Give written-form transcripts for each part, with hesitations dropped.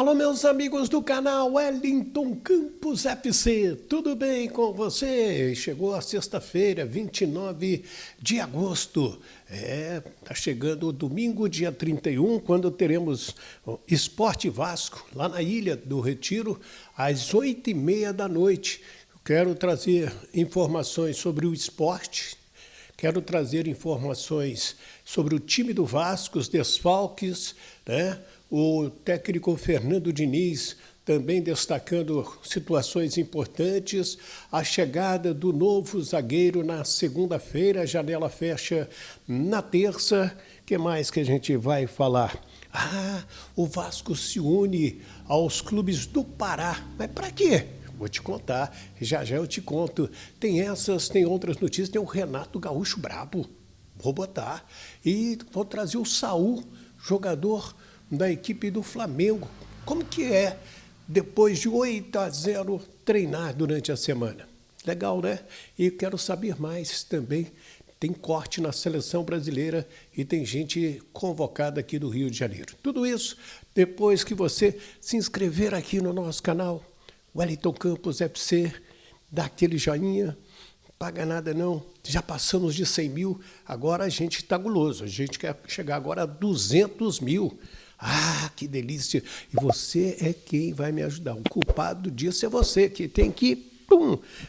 Alô, meus amigos do canal Wellington Campos FC, tudo bem com você? Chegou a sexta-feira, 29 de agosto. Tá chegando o domingo, dia 31, quando teremos o Sport Vasco, lá na Ilha do Retiro, às 8h30 da noite. Eu quero trazer informações sobre o esporte, quero trazer informações sobre o time do Vasco, os desfalques, né? O técnico Fernando Diniz também destacando situações importantes. A chegada do novo zagueiro na segunda-feira, a janela fecha na terça. O que mais que a gente vai falar? O Vasco se une aos clubes do Pará. Mas para quê? Vou te contar, já eu te conto. Tem essas, tem outras notícias, tem o Renato Gaúcho brabo. Vou botar. E vou trazer o Saul, jogador da equipe do Flamengo. Como que é, depois de 8-0, treinar durante a semana? Legal, né? E quero saber mais também. Tem corte na seleção brasileira e tem gente convocada aqui do Rio de Janeiro. Tudo isso depois que você se inscrever aqui no nosso canal, Wellington Campos FC, dá aquele joinha, não paga nada não. Já passamos de 100 mil, agora a gente está guloso. A gente quer chegar agora a 200 mil. Que delícia! E você é quem vai me ajudar. O culpado disso é você, que tem que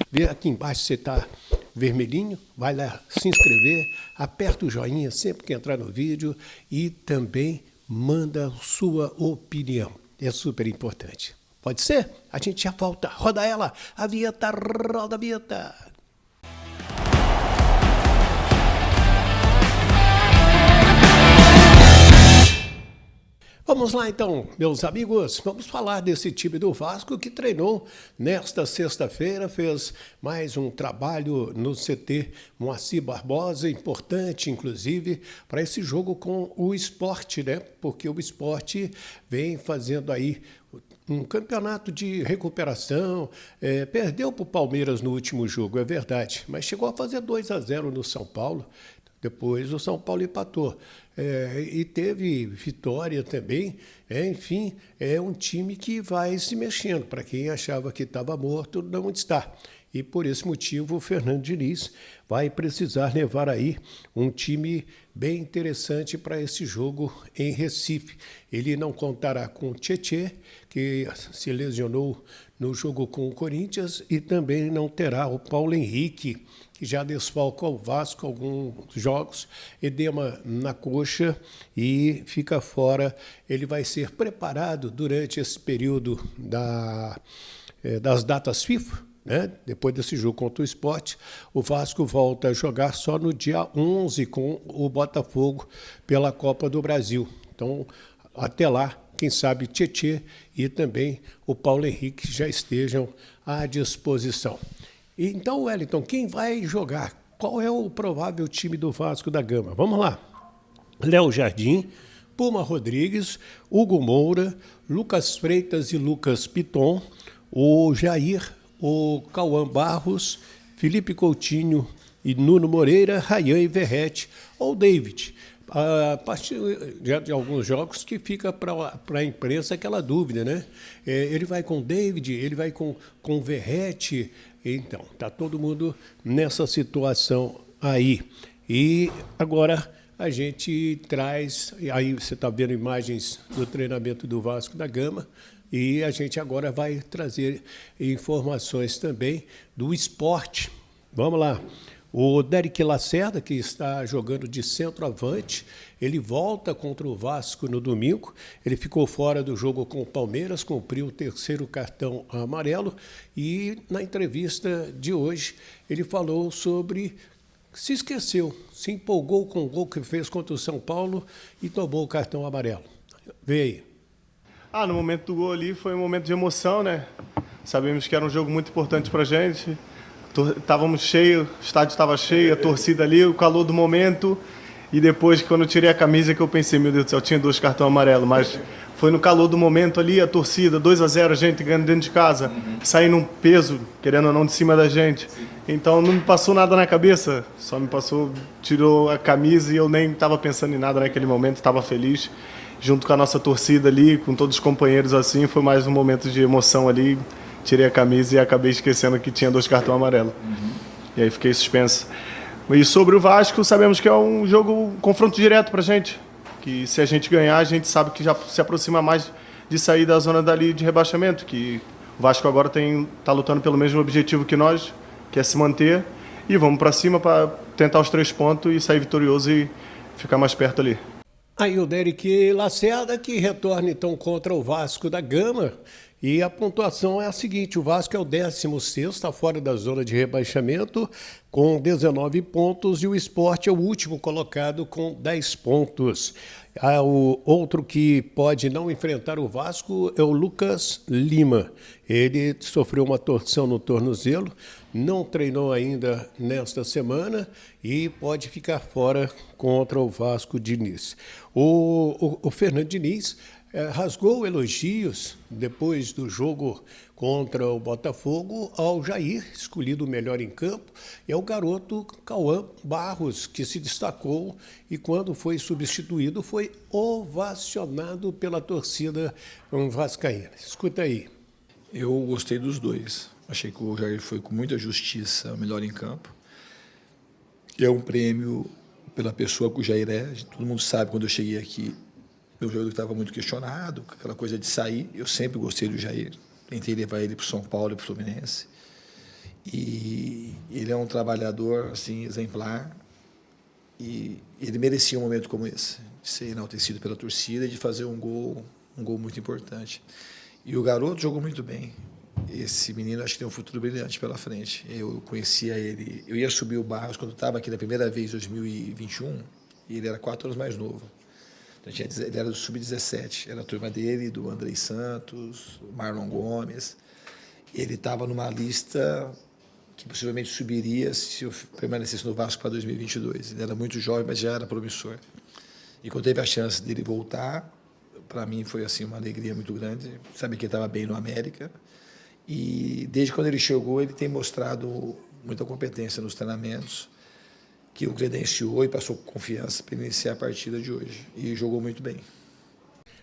ver aqui embaixo, você está vermelhinho, vai lá se inscrever, aperta o joinha sempre que entrar no vídeo e também manda sua opinião. É super importante. Pode ser? A gente já volta. Roda ela. A vinheta, roda a vinheta. Vamos lá então, meus amigos, vamos falar desse time do Vasco que treinou nesta sexta-feira, fez mais um trabalho no CT Moacir Barbosa, importante inclusive para esse jogo com o Sport, né? Porque o Sport vem fazendo aí um campeonato de recuperação, perdeu para o Palmeiras no último jogo, é verdade, mas chegou a fazer 2-0 no São Paulo. Depois o São Paulo empatou. E teve vitória também. Enfim, é um time que vai se mexendo. Para quem achava que estava morto, não está. E por esse motivo o Fernando Diniz vai precisar levar aí um time bem interessante para esse jogo em Recife. Ele não contará com o Tietê, que se lesionou no jogo com o Corinthians, e também não terá o Paulo Henrique, que já desfalca o Vasco alguns jogos, edema na coxa e fica fora. Ele vai ser preparado durante esse período das datas FIFA, né? Depois desse jogo contra o Sport, o Vasco volta a jogar só no dia 11 com o Botafogo pela Copa do Brasil. Então, até lá, quem sabe Tietê e também o Paulo Henrique já estejam à disposição. Então, Wellington, quem vai jogar? Qual é o provável time do Vasco da Gama? Vamos lá. Léo Jardim, Puma Rodrigues, Hugo Moura, Lucas Freitas e Lucas Piton, o Jair, o Cauã Barros, Felipe Coutinho e Nuno Moreira, Rayan e Verrete, ou David. A partir de alguns jogos que fica para a imprensa aquela dúvida, né? Ele vai com o David, ele vai com o Verrete. Então, está todo mundo nessa situação aí. E agora a gente traz, aí você está vendo imagens do treinamento do Vasco da Gama, e a gente agora vai trazer informações também do esporte. Vamos lá. O Derek Lacerda, que está jogando de centroavante, ele volta contra o Vasco no domingo. Ele ficou fora do jogo com o Palmeiras, cumpriu o terceiro cartão amarelo. E na entrevista de hoje, ele falou sobre... Se esqueceu, se empolgou com o gol que fez contra o São Paulo e tomou o cartão amarelo. Vê aí. No momento do gol ali foi um momento de emoção, né? Sabemos que era um jogo muito importante pra gente. Estávamos cheios, o estádio estava cheio, a torcida ali, o calor do momento. E depois, quando eu tirei a camisa, que eu pensei, meu Deus do céu, tinha 2 cartões amarelos. Mas foi no calor do momento ali, a torcida, 2-0, a gente ganhando dentro de casa, saindo um peso, querendo ou não, de cima da gente. Então não me passou nada na cabeça, só me passou, tirou a camisa e eu nem estava pensando em nada naquele momento, estava feliz. junto com a nossa torcida ali, com todos os companheiros assim, foi mais um momento de emoção ali. Tirei a camisa e acabei esquecendo que tinha 2 cartões amarelos. E aí fiquei suspenso. E sobre o Vasco, sabemos que é um jogo, um confronto direto pra gente. Que se a gente ganhar, a gente sabe que já se aproxima mais de sair da zona dali de rebaixamento. Que o Vasco agora tá lutando pelo mesmo objetivo que nós, que é se manter. E vamos para cima para tentar os 3 pontos e sair vitorioso e ficar mais perto ali. Aí o Derek Lacerda, que retorna então contra o Vasco da Gama. E a pontuação é a seguinte: o Vasco é o 16º, está fora da zona de rebaixamento, com 19 pontos, e o Sport é o último colocado com 10 pontos. O outro que pode não enfrentar o Vasco é o Lucas Lima. Ele sofreu uma torção no tornozelo, não treinou ainda nesta semana e pode ficar fora contra o Vasco Diniz. O Fernando Diniz rasgou elogios depois do jogo contra o Botafogo ao Jair, escolhido o melhor em campo, e ao garoto Cauã Barros, que se destacou e quando foi substituído foi ovacionado pela torcida vascaína. Escuta aí. Eu gostei dos dois. Achei que o Jair foi com muita justiça o melhor em campo. É um prêmio pela pessoa que o Jair é. Todo mundo sabe, quando eu cheguei aqui, meu jogador estava muito questionado, aquela coisa de sair. Eu sempre gostei do Jair. Tentei levar ele para o São Paulo e para o Fluminense. E ele é um trabalhador assim, exemplar. E ele merecia um momento como esse, de ser enaltecido pela torcida e de fazer um gol muito importante. E o garoto jogou muito bem. Esse menino acho que tem um futuro brilhante pela frente. Eu conhecia ele, eu ia subir o Barros quando estava aqui da primeira vez, em 2021, e ele era 4 anos mais novo. Então, ele era do Sub-17, era a turma dele, do Andrei Santos, Marlon Gomes. Ele estava numa lista que possivelmente subiria se eu permanecesse no Vasco para 2022. Ele era muito jovem, mas já era promissor. E quando teve a chance dele voltar, para mim foi assim uma alegria muito grande, saber que ele estava bem no América. E desde quando ele chegou, ele tem mostrado muita competência nos treinamentos, que o credenciou e passou confiança para iniciar a partida de hoje. E jogou muito bem.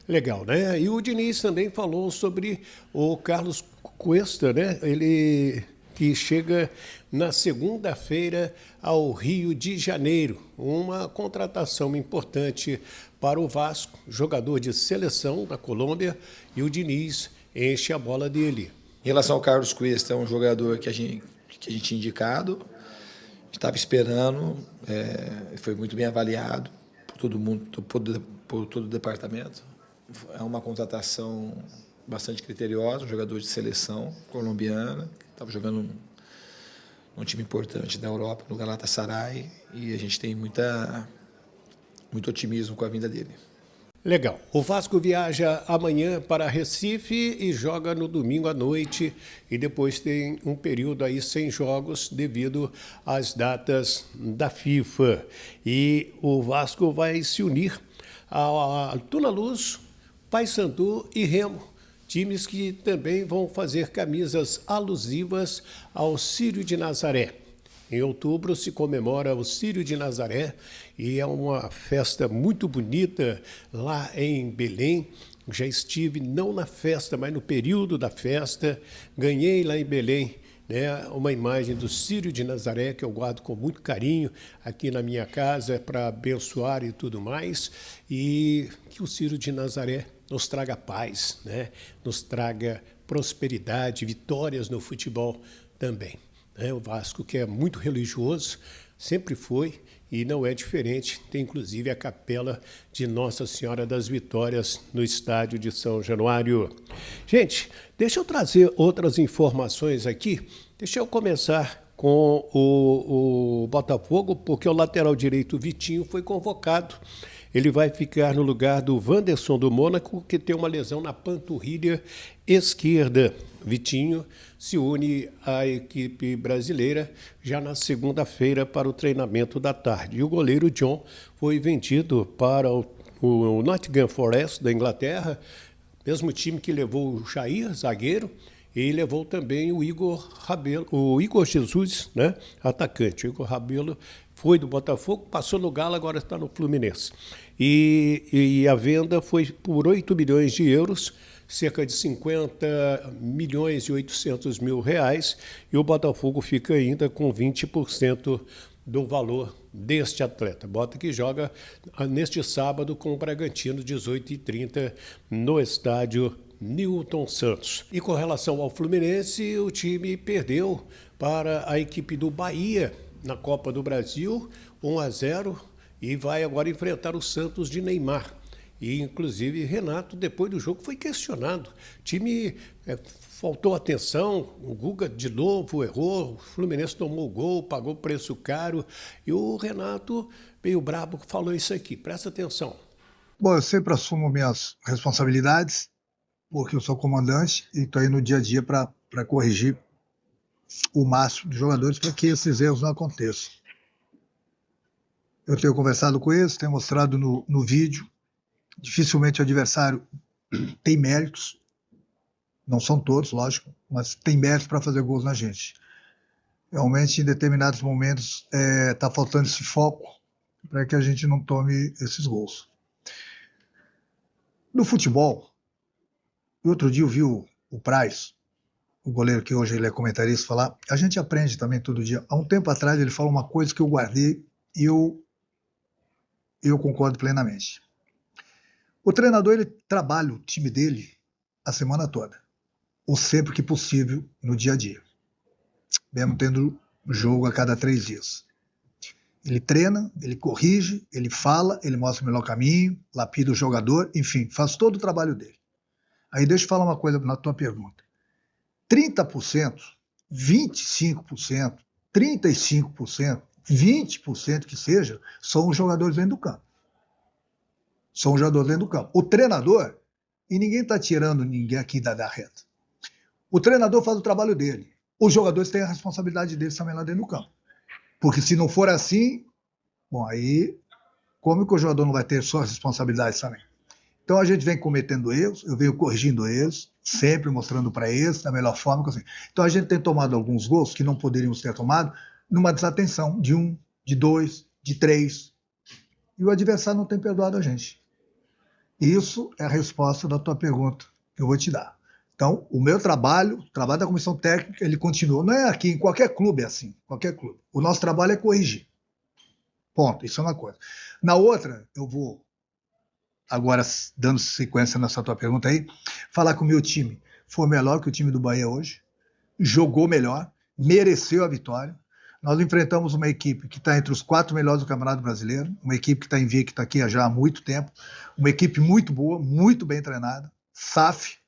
Legal, né? E o Diniz também falou sobre o Carlos Cuesta, né? Ele que chega na segunda-feira ao Rio de Janeiro. Uma contratação importante para o Vasco, jogador de seleção da Colômbia, e o Diniz enche a bola dele. Em relação ao Carlos Cuesta, é um jogador que a gente tinha indicado, estava esperando, foi muito bem avaliado por todo mundo, por todo o departamento. É uma contratação bastante criteriosa, um jogador de seleção colombiana, que estava jogando num time importante da Europa, no Galatasaray, e a gente tem muito otimismo com a vinda dele. Legal. O Vasco viaja amanhã para Recife e joga no domingo à noite, e depois tem um período aí sem jogos devido às datas da FIFA. E o Vasco vai se unir a Tuna Luz, Paysandu e Remo, times que também vão fazer camisas alusivas ao Círio de Nazaré. Em outubro se comemora o Círio de Nazaré e é uma festa muito bonita lá em Belém. Já estive não na festa, mas no período da festa. Ganhei lá em Belém, né, uma imagem do Círio de Nazaré que eu guardo com muito carinho aqui na minha casa para abençoar e tudo mais. E que o Círio de Nazaré nos traga paz, né, nos traga prosperidade, vitórias no futebol também. O Vasco, que é muito religioso, sempre foi e não é diferente. Tem inclusive a capela de Nossa Senhora das Vitórias no estádio de São Januário. Gente, deixa eu trazer outras informações aqui. Deixa eu começar com o Botafogo, porque o lateral direito Vitinho foi convocado. Ele vai ficar no lugar do Wanderson do Mônaco, que tem uma lesão na panturrilha esquerda. Vitinho se une à equipe brasileira já na segunda-feira para o treinamento da tarde. E o goleiro John foi vendido para o Nottingham Forest da Inglaterra, mesmo time que levou o Jair, zagueiro, e levou também o Igor Jesus, né, atacante. O Igor Rabelo foi do Botafogo, passou no Galo, agora está no Fluminense. E a venda foi por 8 milhões de euros, cerca de 50 milhões e 800 mil reais, e o Botafogo fica ainda com 20% do valor deste atleta. Bota que joga neste sábado com o Bragantino, 18h30, no estádio Newton Santos. E com relação ao Fluminense, o time perdeu para a equipe do Bahia na Copa do Brasil, 1-0, e vai agora enfrentar o Santos de Neymar. E, inclusive, Renato, depois do jogo, foi questionado. O time faltou atenção, o Guga de novo errou, o Fluminense tomou o gol, pagou preço caro, e o Renato, meio brabo, falou isso aqui. Presta atenção. Bom, eu sempre assumo minhas responsabilidades, porque eu sou comandante e estou aí no dia a dia para corrigir o máximo de jogadores para que esses erros não aconteçam. Eu tenho conversado com eles, tenho mostrado no vídeo. Dificilmente o adversário tem méritos, não são todos, lógico, mas tem méritos para fazer gols na gente. Realmente, em determinados momentos, está faltando esse foco para que a gente não tome esses gols. No futebol, outro dia eu vi o Praz, o goleiro que hoje ele é comentarista, falar, a gente aprende também todo dia. Há um tempo atrás ele falou uma coisa que eu guardei e eu concordo plenamente. O treinador, ele trabalha o time dele a semana toda, ou sempre que possível no dia a dia, mesmo tendo jogo a cada 3 dias. Ele treina, ele corrige, ele fala, ele mostra o melhor caminho, lapida o jogador, enfim, faz todo o trabalho dele. Aí deixa eu falar uma coisa na tua pergunta. 30%, 25%, 35%, 20% que seja, são os jogadores dentro do campo. São os jogadores dentro do campo. O treinador, e ninguém está tirando ninguém aqui da reta. O treinador faz o trabalho dele. Os jogadores têm a responsabilidade deles também lá dentro do campo. Porque se não for assim, bom, aí como que o jogador não vai ter suas responsabilidades também? Então a gente vem cometendo erros, eu venho corrigindo eles, sempre mostrando para eles da melhor forma que eu sei. Então a gente tem tomado alguns gols que não poderíamos ter tomado numa desatenção de 1, de 2, de 3. E o adversário não tem perdoado a gente. Isso é a resposta da tua pergunta que eu vou te dar. Então, o meu trabalho, o trabalho da comissão técnica, ele continua. Não é aqui, em qualquer clube é assim, qualquer clube. O nosso trabalho é corrigir. Ponto, isso é uma coisa. Na outra, eu vou, agora dando sequência nessa tua pergunta aí, falar que o meu time foi melhor que o time do Bahia hoje, jogou melhor, mereceu a vitória. Nós enfrentamos uma equipe que está entre os 4 melhores do Campeonato Brasileiro, uma equipe que está invicta aqui já há muito tempo, uma equipe muito boa, muito bem treinada, SAF,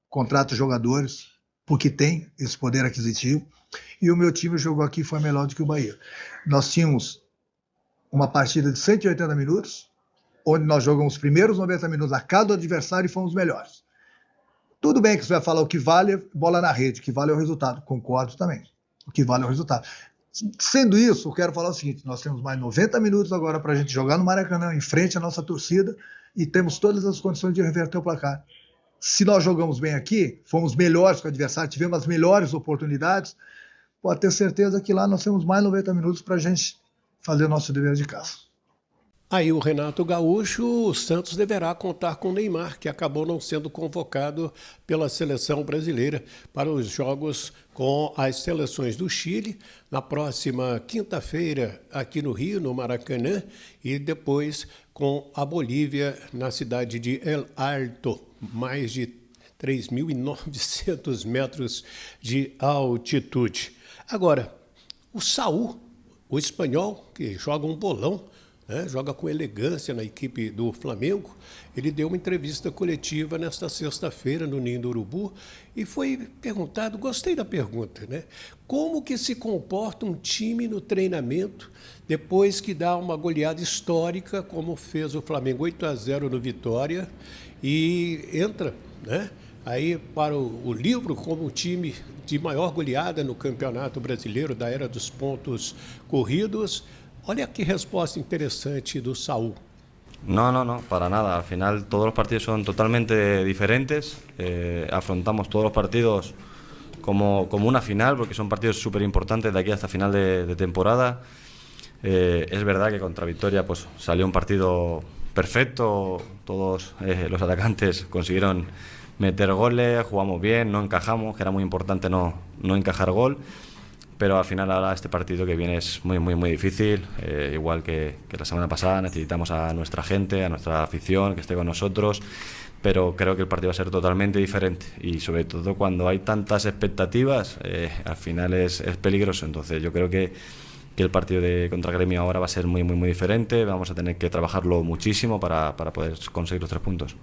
contrata jogadores, porque tem esse poder aquisitivo, e o meu time jogou aqui e foi melhor do que o Bahia. Nós tínhamos uma partida de 180 minutos, onde nós jogamos os primeiros 90 minutos a cada adversário e fomos melhores. Tudo bem que você vai falar o que vale é bola na rede, o que vale é o resultado. Concordo também, o que vale é o resultado. Sendo isso, eu quero falar o seguinte, nós temos mais 90 minutos agora para a gente jogar no Maracanã, em frente à nossa torcida, e temos todas as condições de reverter o placar. Se nós jogamos bem aqui, fomos melhores que o adversário, tivemos as melhores oportunidades, pode ter certeza que lá nós temos mais 90 minutos para a gente fazer o nosso dever de casa. Aí o Renato Gaúcho, o Santos deverá contar com o Neymar, que acabou não sendo convocado pela seleção brasileira para os jogos com as seleções do Chile, na próxima quinta-feira aqui no Rio, no Maracanã, e depois com a Bolívia na cidade de El Alto, mais de 3.900 metros de altitude. Agora, o Saúl, o espanhol, que joga um bolão, joga com elegância na equipe do Flamengo, ele deu uma entrevista coletiva nesta sexta-feira no Ninho do Urubu e foi perguntado, gostei da pergunta, como que se comporta um time no treinamento depois que dá uma goleada histórica, como fez o Flamengo 8-0 no Vitória, e entra aí para o livro como o time de maior goleada no Campeonato Brasileiro da era dos pontos corridos. Olha que respuesta interesante do Saúl. No, para nada. Al final todos los partidos son totalmente diferentes. Afrontamos todos los partidos como una final, porque son partidos súper importantes de aquí hasta final de temporada. Es verdad que contra Victoria pues salió un partido perfecto, todos los atacantes consiguieron meter goles, jugamos bien, no encajamos, que era muy importante no encajar gol, pero al final ahora este partido que viene es muy difícil, igual que la semana pasada. Necesitamos a nuestra gente, a nuestra afición que esté con nosotros, pero creo que el partido va a ser totalmente diferente y sobre todo cuando hay tantas expectativas, al final es peligroso. Entonces yo creo que el partido contra Grêmio ahora va a ser muy diferente, vamos a tener que trabajarlo muchísimo para poder conseguir los 3 puntos.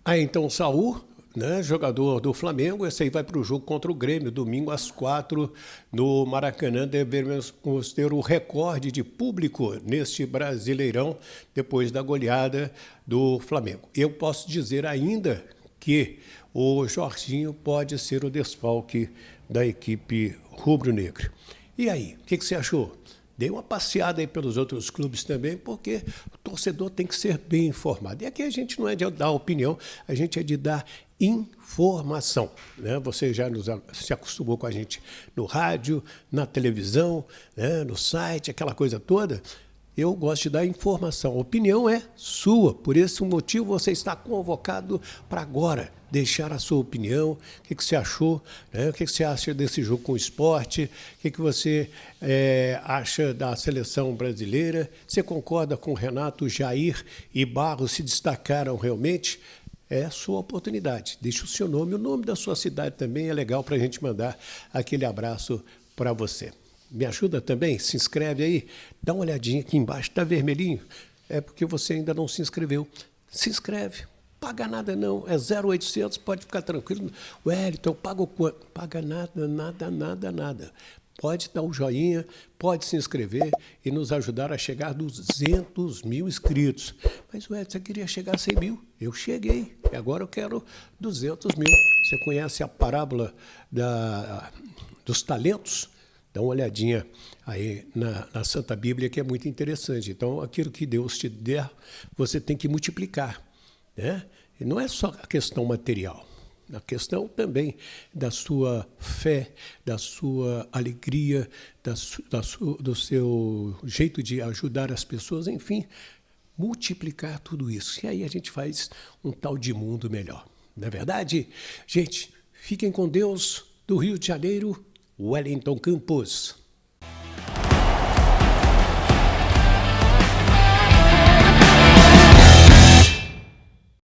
Aí então Saúl, né, jogador do Flamengo, esse aí vai para o jogo contra o Grêmio, domingo às 4 no Maracanã. Devemos ter o recorde de público neste Brasileirão depois da goleada do Flamengo. Eu posso dizer ainda que o Jorginho pode ser o desfalque da equipe rubro-negra. E aí, o que você achou? Dei uma passeada aí pelos outros clubes também, porque o torcedor tem que ser bem informado. E aqui a gente não é de dar opinião, a gente é de dar informação, né? Você já se acostumou com a gente no rádio, na televisão, né? No site, aquela coisa toda. Eu gosto de dar informação. A opinião é sua. Por esse motivo, você está convocado para agora deixar a sua opinião. O que você achou? Né? O que você acha desse jogo com o Sport? O que você acha da seleção brasileira? Você concorda com o Renato, Jair e Barros se destacaram realmente? É a sua oportunidade. Deixe o seu nome, o nome da sua cidade também. É legal para a gente mandar aquele abraço para você. Me ajuda também? Se inscreve aí, dá uma olhadinha aqui embaixo, está vermelhinho? É porque você ainda não se inscreveu. Se inscreve, paga nada não, é 0800, pode ficar tranquilo. Wellington, eu pago quanto? Paga nada. Pode dar um joinha, pode se inscrever e nos ajudar a chegar a 200 mil inscritos. Mas, Wellington, você queria chegar a 100 mil? Eu cheguei, e agora eu quero 200 mil. Você conhece a parábola dos talentos? Dá uma olhadinha aí na Santa Bíblia, que é muito interessante. Então, aquilo que Deus te der, você tem que multiplicar, né? E não é só a questão material, a questão também da sua fé, da sua alegria, do seu jeito de ajudar as pessoas, enfim, multiplicar tudo isso. E aí a gente faz um tal de mundo melhor. Não é verdade? Gente, fiquem com Deus. Do Rio de Janeiro, Wellington Campos.